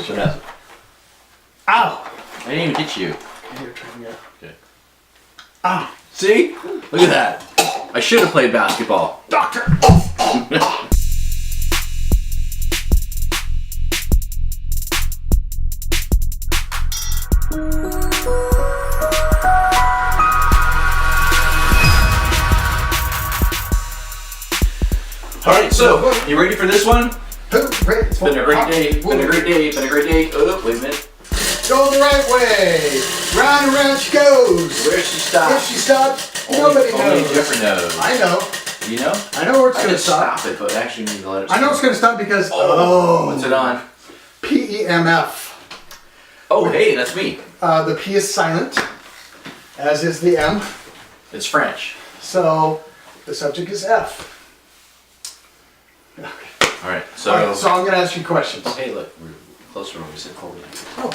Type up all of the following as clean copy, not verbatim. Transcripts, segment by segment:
Vanessa. Ow! I didn't even hit you. Here, try again. Okay. Ah! See? Look at that. I should have played basketball. Doctor! Alright, so, you ready for this one? It's Been a great day, been a great day, been a great day. Oh, wait a minute. Go the right way! Round and round she goes! Where she stopped? Where she stopped, nobody Only knows. Jeffrey knows. I know. You know? I know where it's I going to could stop. stop it, but actually need to let it I know it's going to stop because, What's it on? PEMF. Oh, hey, that's me. The P is silent, as is the M. It's French. So, the subject is F. Alright, so... Alright, so I'm going to ask you questions. Oh, hey, look, we're closer when we sit forward. Oh.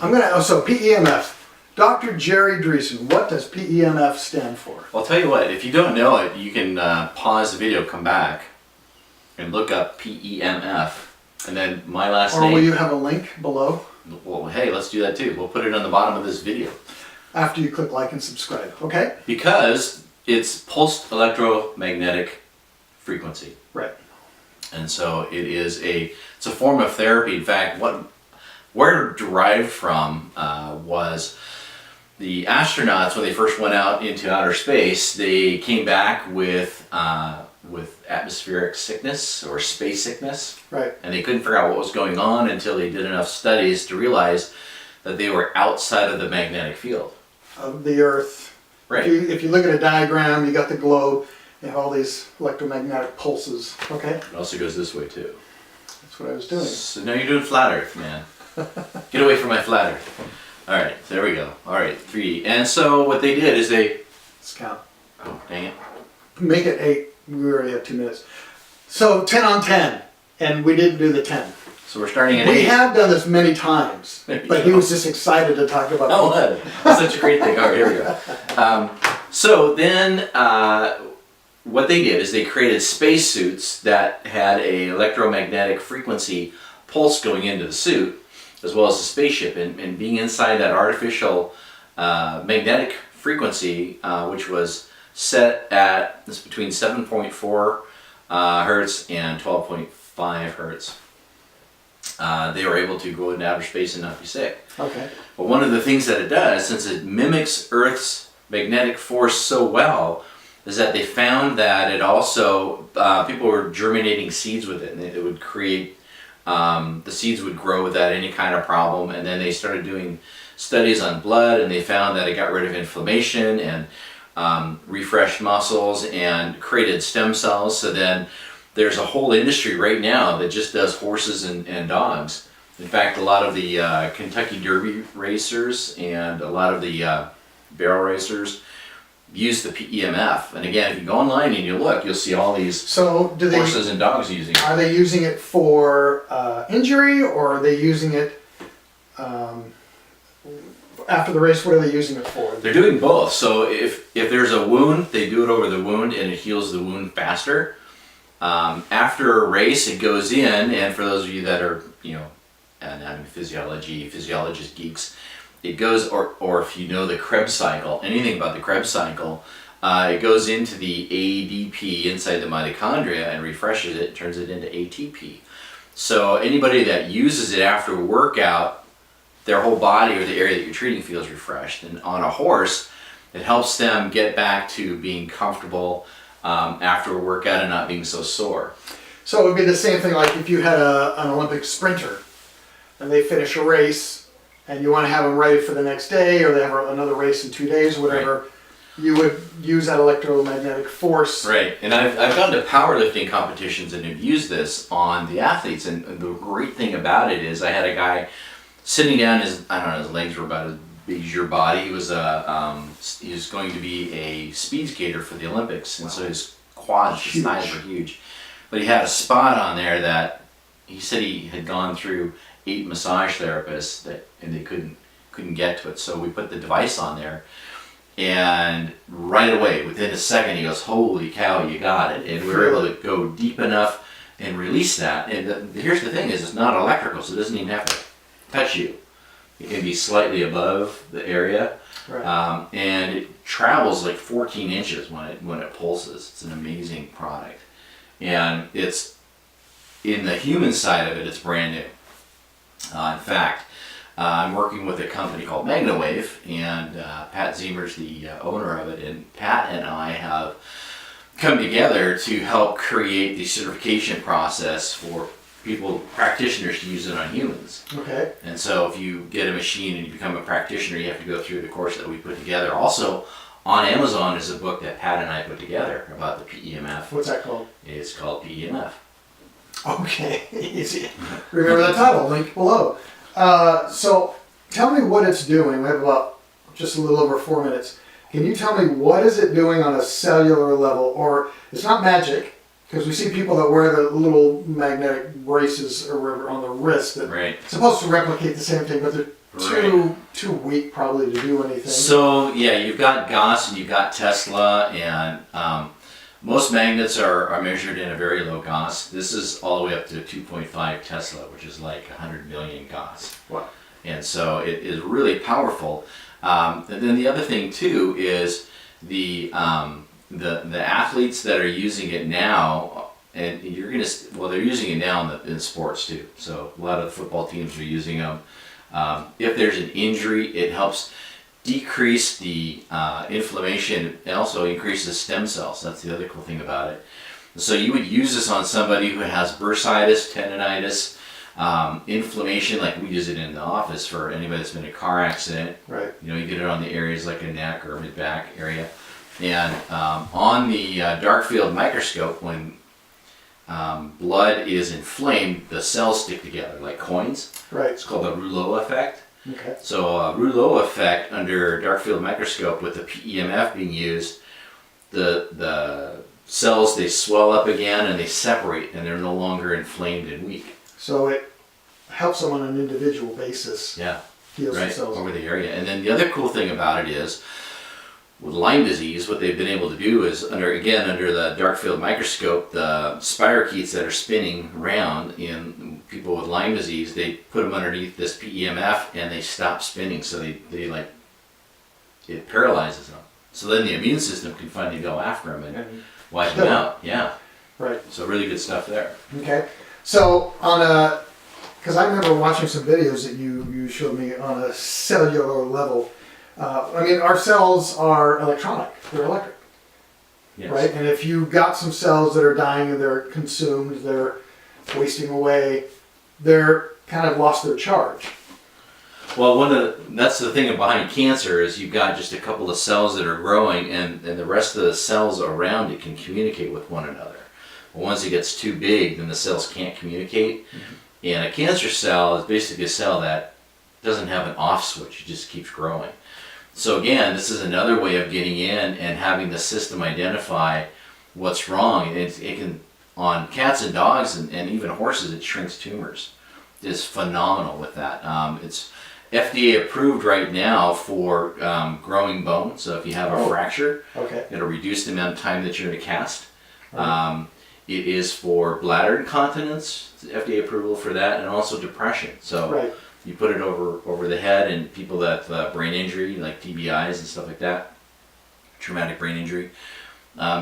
I'm going to, so PEMF. Dr. Jerry Dreesen, what does PEMF stand for? Well, I'll tell you what, if you don't know it, you can pause the video, come back, and look up PEMF, and then my last name. Or will you have a link below? Well, hey, let's do that too. We'll put it on the bottom of this video. After you click like and subscribe, okay? Because it's pulsed electromagnetic frequency. Right. And so it's a form of therapy. In fact, where it derived from was the astronauts, when they first went out into outer space, they came back with atmospheric sickness or space sickness. Right. And they couldn't figure out what was going on until they did enough studies to realize that they were outside of the magnetic field. Of the Earth. Right. If you look at a diagram, you got the globe, you have all these electromagnetic pulses, okay? It also goes this way too. That's what I was doing. So now you're doing flat Earth, man. Get away from my flat Earth. All right, there we go. All right, 3. And so what they did is Let's count. Oh, dang it. Make it 8. We already have 2 minutes. So 10 on 10, and we didn't do the 10. So we're starting at 8. We have done this many times, There you but he go. was just excited to talk about Oh, that's such a great thing. All right, here we go. So then what they did is they created spacesuits that had a electromagnetic frequency pulse going into the suit, as well as the spaceship, and being inside that artificial magnetic frequency, which was set at between 7.4 hertz and 12.5 hertz. They were able to go into outer space and not be sick. Okay. But one of the things that it does, since it mimics Earth's magnetic force so well, is that they found that it also, people were germinating seeds with it, and it would create, the seeds would grow without any kind of problem, and then they started doing studies on blood, and they found that it got rid of inflammation and refreshed muscles and created stem cells. So then there's a whole industry right now that just does horses and dogs. In fact, a lot of the Kentucky Derby racers and a lot of the barrel racers use the PEMF. And again, if you go online and you look, you'll see all these horses and dogs using it. Are they using it for injury, or are they using it after the race? What are they using it for? They're doing both. So if there's a wound, they do it over the wound and it heals the wound faster. After a race, it goes in, and for those of you that are, anatomy, physiologist geeks, it goes, or if you know the Krebs cycle, anything about the Krebs cycle, it goes into the ADP inside the mitochondria and refreshes it, turns it into ATP. So anybody that uses it after a workout, their whole body or the area that you're treating feels refreshed. And on a horse, it helps them get back to being comfortable after a workout and not being so sore. So it would be the same thing like if you had an Olympic sprinter and they finish a race and you want to have them ready for the next day, or they have another race in 2 days, whatever, right. You would use that electromagnetic force. Right, and I've gone to powerlifting competitions and have used this on the athletes, and the great thing about it is I had a guy sitting down, his legs were about as big as your body. He was going to be a speed skater for the Olympics, and so his quads, his thighs were huge. But he had a spot on there that he said he had gone through 8 massage therapists and they couldn't get to it. So we put the device on there, and right away, within a second, he goes, "Holy cow, you got it!" And we were able to go deep enough and release that. And here's the thing: is it's not electrical, so it doesn't even have to touch you. It can be slightly above the area, Right. and it travels like 14 inches when it pulses. It's an amazing product, and it's in the human side of it. It's brand new. In fact, I'm working with a company called MagnaWave, and Pat Zemer's the owner of it, and Pat and I have come together to help create the certification process for practitioners to use it on humans. Okay. And so if you get a machine and you become a practitioner, you have to go through the course that we put together. Also, on Amazon is a book that Pat and I put together about the PEMF. What's that called? It's called PEMF. Okay. Easy. Remember the title. Link below. So tell me what it's doing. We have about just a little over 4 minutes. Can you tell me what is it doing on a cellular level? Or it's not magic, because we see people that wear the little magnetic braces or whatever on the wrist that Right. supposed to replicate the same thing, but they're too weak probably to do anything. So yeah, you've got Gauss and you've got Tesla, and most magnets are measured in a very low Gauss. This is all the way up to 2.5 Tesla, which is like 100 million Gauss. Wow. And so it is really powerful. And then the other thing too is the athletes that are using it now, and they're using it now in sports too. So a lot of the football teams are using them. If there's an injury, it helps decrease the inflammation and also increases stem cells. That's the other cool thing about it. So you would use this on somebody who has bursitis, tendonitis, inflammation, like we use it in the office for anybody that's been in a car accident. Right. You know, you get it on the areas like a neck or mid-back area. And on the dark field microscope, when blood is inflamed, the cells stick together like coins. Right. It's called the rouleau effect. Okay. So rouleau effect under dark field microscope with the PEMF being used, the cells, they swell up again and they separate and they're no longer inflamed and weak. So it helps them on an individual basis. Yeah. Heals Right, themselves. over the area. And then the other cool thing about it is, with Lyme disease, what they've been able to do is, under the dark field microscope, the spirochetes that are spinning around in people with Lyme disease, they put them underneath this PEMF and they stop spinning, so it paralyzes them. So then the immune system can finally go after them and wipe them out. Yeah. Right. So really good stuff there. Okay. So because I remember watching some videos that you showed me on a cellular level. I mean, our cells are electronic; they're electric, Yes. right? And if you got some cells that are dying and they're consumed, they're wasting away, they're kind of lost their charge. Well, that's the thing behind cancer is you've got just a couple of cells that are growing, and the rest of the cells around it can communicate with one another. But once it gets too big, then the cells can't communicate. Mm-hmm. And a cancer cell is basically a cell that doesn't have an off switch; it just keeps growing. So again, this is another way of getting in and having the system identify what's wrong. It can, on cats and dogs and even horses, it shrinks tumors. It's phenomenal with that. It's FDA approved right now for growing bone. So if you have a fracture, Okay. it'll reduce the amount of time that you're in a cast. It is for bladder incontinence, FDA approval for that, and also depression. So Right. you put it over the head, and people that have brain injury, like TBIs and stuff like that, traumatic brain injury,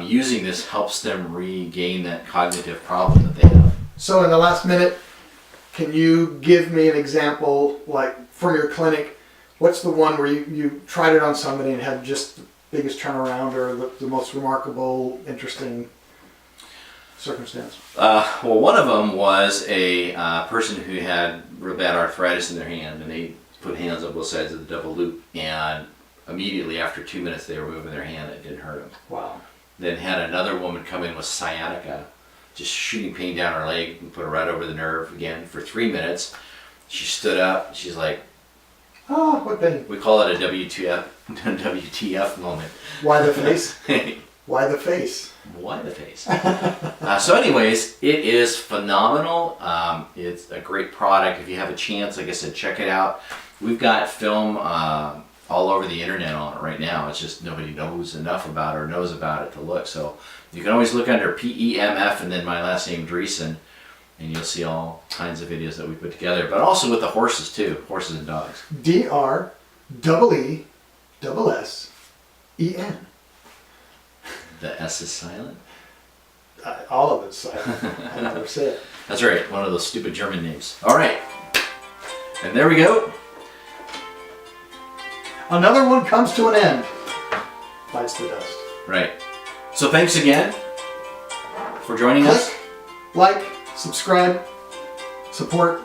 using this helps them regain that cognitive problem that they have. So in the last minute, can you give me an example, like from your clinic? What's the one where you tried it on somebody and had just the biggest turnaround or the most remarkable, interesting circumstance? Well, one of them was a person who had real bad arthritis in their hand, and they put hands on both sides of the double loop, and immediately after 2 minutes they were moving their hand and it didn't hurt them. Wow. Then had another woman come in with sciatica, just shooting pain down her leg, and put her right over the nerve again for 3 minutes. She stood up, she's like, Oh, what thing? we call it a WTF moment. Why the face? Why the face? Why the face? So anyways, it is phenomenal. It's a great product. If you have a chance, like I said, check it out. We've got film all all over the internet on it right now. It's just nobody knows enough about it or knows about it to look. So you can always look under PEMF and then my last name Dreesen, and you'll see all kinds of videos that we put together. But also with the horses too, horses and dogs. DREESSEN. The S is silent. All of it's silent. I never say it. That's right, one of those stupid German names. All right, and there we go. Another one comes to an end. Bites the dust. Right. So thanks again for joining us. Click, like, subscribe, support.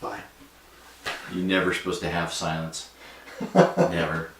Bye. You're never supposed to have silence. Never.